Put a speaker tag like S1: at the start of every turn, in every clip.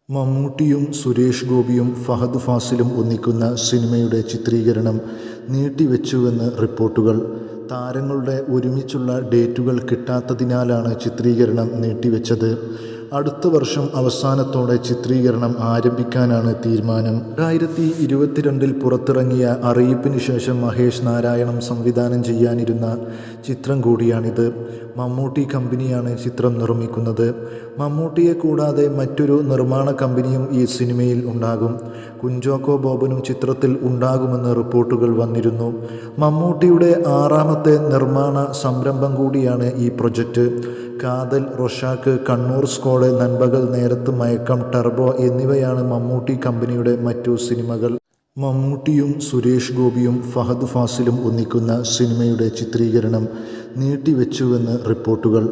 S1: മമ്മൂട്ടിയും സുരേഷ് ഗോപിയും ഫഹദ് ഫാസിലും ഒന്നിക്കുന്ന സിനിമയുടെ ചിത്രീകരണം നീട്ടിവെച്ചുവെന്ന് റിപ്പോർട്ടുകൾ. താരങ്ങളുടെ ഒരുമിച്ചുള്ള ഡേറ്റുകൾ കിട്ടാത്തതിനാലാണ് ചിത്രീകരണം നീട്ടിവെച്ചത്. അടുത്ത വർഷം അവസാനത്തോടെ ചിത്രീകരണം ആരംഭിക്കാനാണ് തീരുമാനം. 2022 പുറത്തിറങ്ങിയ അറിയിപ്പിന് ശേഷം മഹേഷ് നാരായണം സംവിധാനം ചെയ്യാനിരുന്ന ചിത്രം കൂടിയാണിത്. മമ്മൂട്ടി കമ്പനിയാണ് ചിത്രം നിർമ്മിക്കുന്നത്. മമ്മൂട്ടിയെ കൂടാതെ മറ്റൊരു നിർമ്മാണ കമ്പനിയും ഈ സിനിമയിൽ ഉണ്ടാകും. കുഞ്ചാക്കോ ബോബനും ചിത്രത്തിൽ ഉണ്ടാകുമെന്ന് റിപ്പോർട്ടുകൾ വന്നിരുന്നു. മമ്മൂട്ടിയുടെ 6ാമത്തെ നിർമ്മാണ സംരംഭം കൂടിയാണ് ഈ പ്രൊജക്റ്റ്. കാതൽ, റൊഷാക്ക്, കണ്ണൂർ സ്ക്വാഡ്, നൻപകൽ നേരത്ത്, മയക്കം, ടർബോ എന്നിവയാണ് മമ്മൂട്ടി കമ്പനിയുടെ മറ്റു സിനിമകൾ. മമ്മൂട്ടിയും സുരേഷ് ഗോപിയും ഫഹദ് ഫാസിലും ഒന്നിക്കുന്ന സിനിമയുടെ ചിത്രീകരണം നീട്ടിവെച്ചുവെന്ന് റിപ്പോർട്ടുകൾ.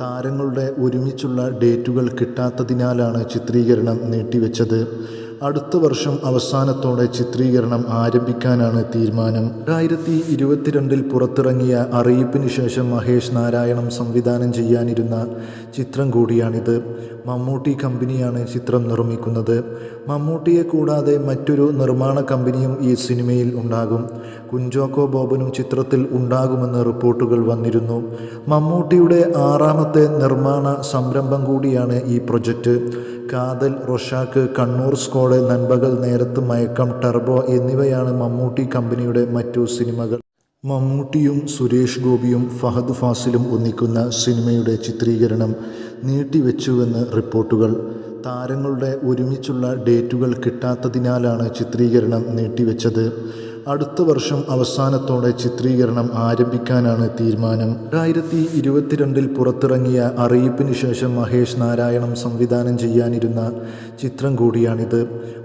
S1: താരങ്ങളുടെ ഒരുമിച്ചുള്ള ഡേറ്റുകൾ കിട്ടാത്തതിനാലാണ് ചിത്രീകരണം നീട്ടിവെച്ചത്. അടുത്ത വർഷം അവസാനത്തോടെ ചിത്രീകരണം ആരംഭിക്കാനാണ് തീരുമാനം. 2022 പുറത്തിറങ്ങിയ അറിയിപ്പിന് ശേഷം മഹേഷ് നാരായണം സംവിധാനം ചെയ്യാനിരുന്ന ചിത്രം കൂടിയാണിത്. മമ്മൂട്ടി കമ്പനിയാണ് ചിത്രം നിർമ്മിക്കുന്നത്. മമ്മൂട്ടിയെ കൂടാതെ മറ്റൊരു നിർമ്മാണ കമ്പനിയും ഈ സിനിമയിൽ ഉണ്ടാകും. കുഞ്ചാക്കോ ബോബനും ചിത്രത്തിൽ ഉണ്ടാകുമെന്ന് റിപ്പോർട്ടുകൾ വന്നിരുന്നു. മമ്മൂട്ടിയുടെ 6ാമത്തെ നിർമ്മാണ സംരംഭം കൂടിയാണ് ഈ പ്രൊജക്റ്റ്. കാതൽ, റൊഷാക്ക്, കണ്ണൂർ സ്ക്വാഡ്, നൻപകൽ നേരത്ത്, മയക്കം, ടർബോ എന്നിവയാണ് മമ്മൂട്ടി കമ്പനിയുടെ മറ്റു സിനിമകൾ. മമ്മൂട്ടിയും സുരേഷ് ഗോപിയും ഫഹദ് ഫാസിലും ഒന്നിക്കുന്ന സിനിമയുടെ ചിത്രീകരണം നീട്ടിവെച്ചുവെന്ന് റിപ്പോർട്ടുകൾ. താരങ്ങളുടെ ഒരുമിച്ചുള്ള ഡേറ്റുകൾ കിട്ടാത്തതിനാലാണ് ചിത്രീകരണം നീട്ടിവെച്ചത്. അടുത്ത വർഷം അവസാനത്തോടെ ചിത്രീകരണം ആരംഭിക്കാനാണ് തീരുമാനം. 2022 പുറത്തിറങ്ങിയ അറിയിപ്പിന് ശേഷം മഹേഷ് നാരായണം സംവിധാനം ചെയ്യാനിരുന്ന ചിത്രം കൂടിയാണിത്.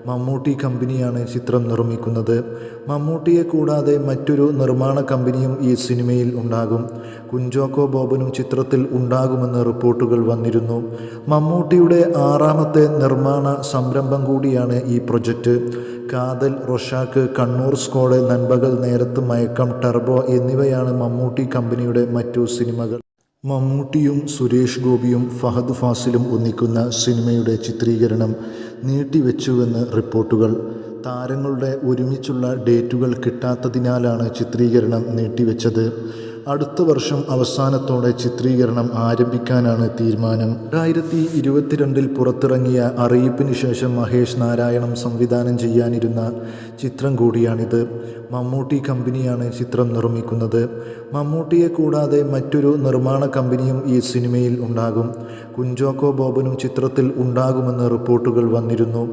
S1: മമ്മൂട്ടി കമ്പനിയാണ് ചിത്രം നിർമ്മിക്കുന്നത്. മമ്മൂട്ടിയെ കൂടാതെ മറ്റൊരു നിർമ്മാണ കമ്പനിയും ഈ സിനിമയിൽ ഉണ്ടാകും. കുഞ്ചാക്കോ ബോബനും ചിത്രത്തിൽ ഉണ്ടാകുമെന്ന് റിപ്പോർട്ടുകൾ വന്നിരുന്നു. മമ്മൂട്ടിയുടെ 6ാമത്തെ നിർമ്മാണ സംരംഭം കൂടിയാണ് ഈ പ്രൊജക്റ്റ്. കാതൽ, റൊഷാക്ക്, കണ്ണൂർ സ്ക്വാഡ്, നൻപകൽ നേരത്ത്, മയക്കം, ടർബോ എന്നിവയാണ് മമ്മൂട്ടി കമ്പനിയുടെ മറ്റു സിനിമകൾ. മമ്മൂട്ടിയും സുരേഷ് ഗോപിയും ഫഹദ് ഫാസിലും ഒന്നിക്കുന്ന സിനിമയുടെ ചിത്രീകരണം നീട്ടിവെച്ചുവെന്ന് റിപ്പോർട്ടുകൾ. താരങ്ങളുടെ ഒരുമിച്ചുള്ള ഡേറ്റുകൾ കിട്ടാത്തതിനാലാണ് ചിത്രീകരണം നീട്ടിവെച്ചത്. അടുത്ത വർഷം അവസാനത്തോടെ ചിത്രീകരണം ആരംഭിക്കാനാണ് തീരുമാനം. 2022 പുറത്തിറങ്ങിയ അറിയിപ്പിന് ശേഷം മഹേഷ് നാരായണം സംവിധാനം ചെയ്യാനിരുന്ന ചിത്രം കൂടിയാണിത്. മമ്മൂട്ടി കമ്പനിയാണ് ചിത്രം നിർമ്മിക്കുന്നത്. മമ്മൂട്ടിയെ കൂടാതെ മറ്റൊരു നിർമ്മാണ കമ്പനിയും ഈ സിനിമയിൽ ഉണ്ടാകും. കുഞ്ചാക്കോ ബോബനും ചിത്രത്തിൽ ഉണ്ടാകുമെന്ന് റിപ്പോർട്ടുകൾ വന്നിരുന്നു.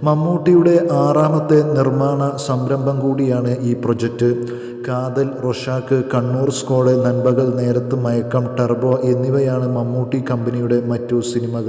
S1: മമ്മൂട്ടിയുടെ 6ാമത്തെ നിർമ്മാണ സംരംഭം കൂടിയാണ് ഈ പ്രൊജക്റ്റ്. കാതൽ, റൊഷാക്ക്, കണ്ണൂർ സ്ക്വാഡ്, നൻപകൽ നേരത്ത്, മയക്കം, ടർബോ എന്നിവയാണ് മമ്മൂട്ടി കമ്പനിയുടെ മറ്റു സിനിമകൾ.